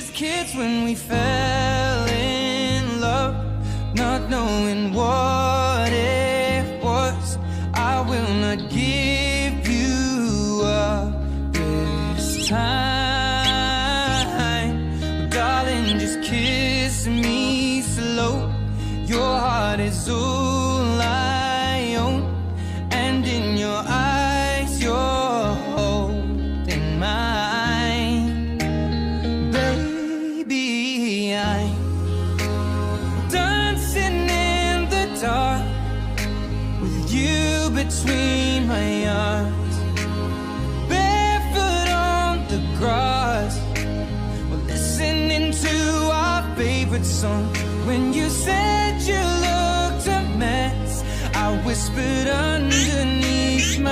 just kids when we fell in love, not knowing what it was. I will not give you up this time, but darling, just kiss me slow. Your heart is all I own, and in your eyes you're holding mine. Baby, I'm dancing in the dark with you between my arms, barefoot on the grass. We're listening to our favorite song. When you said you looked a mess, I whispered underneath my